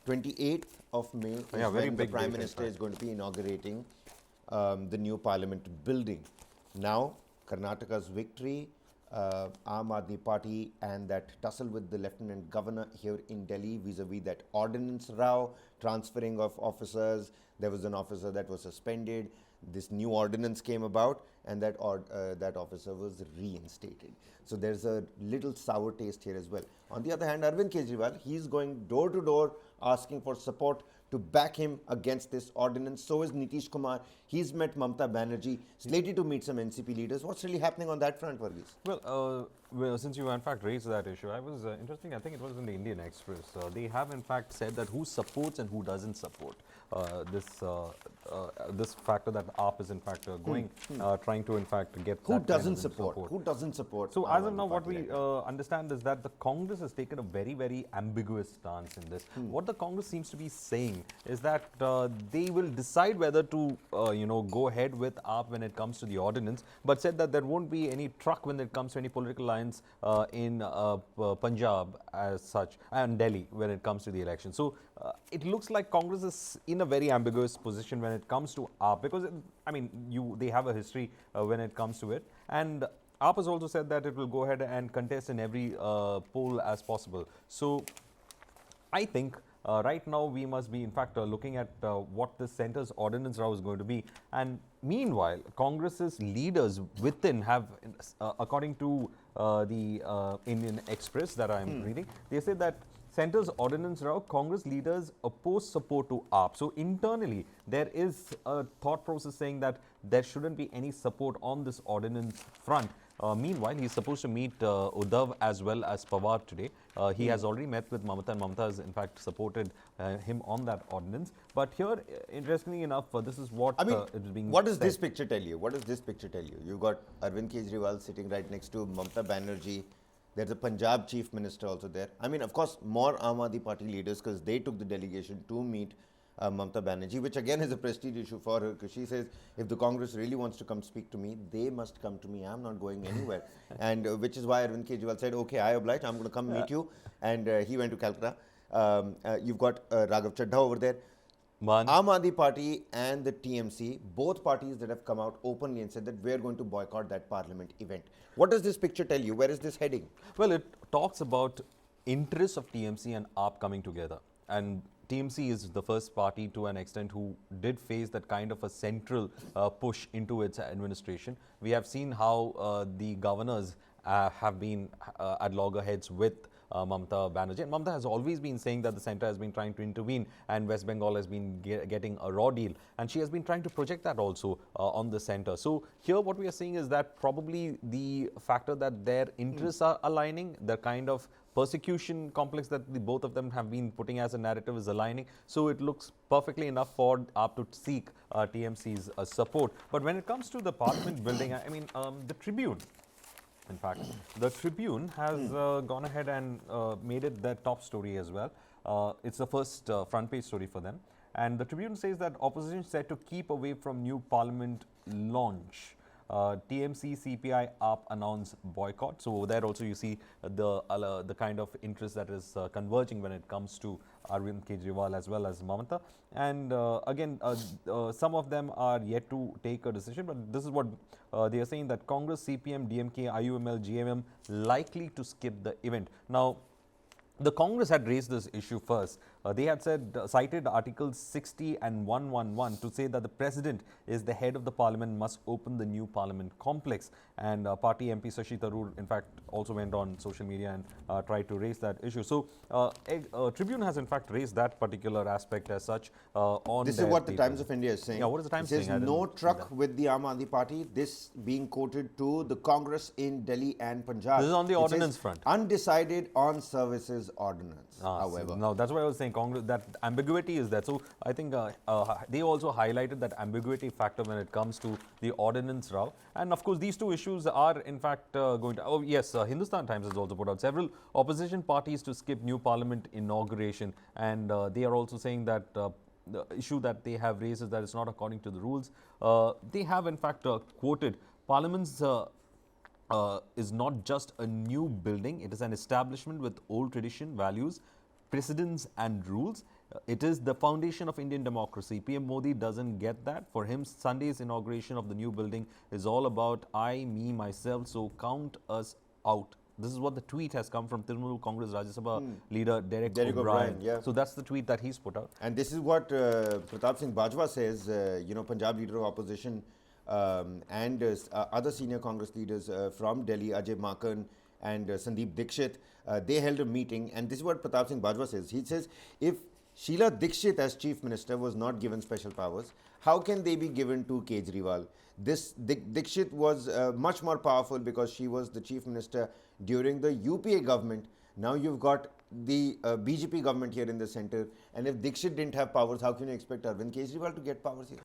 28th of May is when the Prime Minister is going to be inaugurating the new Parliament building. Now, Karnataka's victory, Aam Aadmi Party and that tussle with the Lieutenant Governor here in Delhi vis-a-vis that ordinance row, transferring of officers. There was an officer that was suspended. This new ordinance came about and that officer was reinstated. So there's a little sour taste here as well. On the other hand, Arvind Kejriwal, he's going door to door asking for support to back him against this ordinance. So is Nitish Kumar. He's met Mamata Banerjee, slated to meet some NCP leaders. What's really happening on that front, Varghese? Well, since you in fact raised that issue, I was interesting. I think it was in the Indian Express. They have in fact said that who supports and who doesn't support this factor that AAP is in fact trying to in fact get. Who doesn't support? Who doesn't support? So as of now, what we understand is that the Congress has taken a very ambiguous stance in this. What the Congress seems to be saying is that they will decide whether to go ahead with AAP when it comes to the ordinance, but said that there won't be any truck when it comes to any political lines in Punjab as such and Delhi when it comes to the election. So it looks like Congress is in a very ambiguous position when it comes to AAP because they have a history when it comes to it, and AAP has also said that it will go ahead and contest in every poll as possible. So I think right now we must be in fact looking at what the centre's ordinance row is going to be, and meanwhile Congress's leaders within have according to the Indian Express that I am reading, they say that centre's ordinance row, Congress leaders oppose support to AAP. So internally there is a thought process saying that there shouldn't be any support on this ordinance front. Meanwhile, he's supposed to meet Uddhav as well as Pawar today. He has already met with Mamata, and Mamata has in fact supported him on that ordinance. But here, interestingly enough, this is what is being What does this picture tell you? What does this picture tell you? You've got Arvind Kejriwal sitting right next to Mamata Banerjee. There's a Punjab Chief Minister also there. I mean, of course, more Aam Aadmi Party leaders because they took the delegation to meet Mamata Banerjee, which again is a prestige issue for her because she says, if the Congress really wants to come speak to me, they must come to me. I'm not going anywhere. And which is why Arvind Kejriwal said, okay, I oblige, I'm going to come meet you. And he went to Calcutta. You've got Raghav Chadha over there. Aam Aadmi Party and the TMC, both parties that have come out openly and said that we're going to boycott that parliament event. What does this picture tell you? Where is this heading? Well, it talks about interests of TMC and AAP coming together. And TMC is the first party to an extent who did face that kind of a central push into its administration. We have seen how the governors have been at loggerheads with Mamata Banerjee. And Mamata has always been saying that the centre has been trying to intervene and West Bengal has been getting a raw deal. And she has been trying to project that also on the centre. So here what we are seeing is that probably the factor that their interests are aligning, the kind of persecution complex that the both of them have been putting as a narrative is aligning. So it looks perfectly enough for AAP to seek TMC's support. But when it comes to the parliament building, the Tribune, in fact, the Tribune has gone ahead and made it their top story as well. It's the first front page story for them. And the Tribune says that opposition said to keep away from new parliament launch. TMC, CPI, AAP announce boycott. So over there also you see the kind of interest that is converging when it comes to Arvind Kejriwal as well as Mamata. And again, some of them are yet to take a decision, but this is what they are saying, that Congress, CPM, DMK, IUML, GMM likely to skip the event. Now, the Congress had raised this issue first. They had cited Articles 60 and 111 to say that the President is the head of the Parliament, must open the new Parliament complex. And party MP Shashi Tharoor, in fact, also went on social media and tried to raise that issue. So, Tribune has in fact raised that particular aspect as such on This is what the Times of India is saying. Yeah, what is the Times saying? It says no truck with the Aam Aadmi Party. This being quoted to the Congress in Delhi and Punjab. This is on the ordinance front. Undecided on services ordinance, however. No, that's why I was saying Congress, that ambiguity is there. So I think they also highlighted that ambiguity factor when it comes to the ordinance row. And of course, these two issues are in fact going to, oh yes, Hindustan Times has also put out several opposition parties to skip new parliament inauguration. And they are also saying that the issue that they have raised is that it's not according to the rules. They have in fact quoted Parliament's is not just a new building, it is an establishment with old tradition, values, precedents and rules. It is the foundation of Indian democracy. PM Modi doesn't get that. For him, Sunday's inauguration of the new building is all about I, me, myself, so count us out. This is what the tweet has come from Trinamool Congress Rajya Sabha leader Derek O'Brien. Yeah. So that's the tweet that he's put out. And this is what Pratap Singh Bajwa says, Punjab leader of opposition and other senior Congress leaders from Delhi, Ajay Makan and Sandeep Dikshit, they held a meeting, and this is what Pratap Singh Bajwa says. He says, if Sheila Dikshit as Chief Minister was not given special powers, how can they be given to Kejriwal? This Dikshit was much more powerful because she was the Chief Minister during the UPA government. Now you've got the BJP government here in the center, and if Dikshit didn't have powers, how can you expect Arvind Kejriwal to get powers here?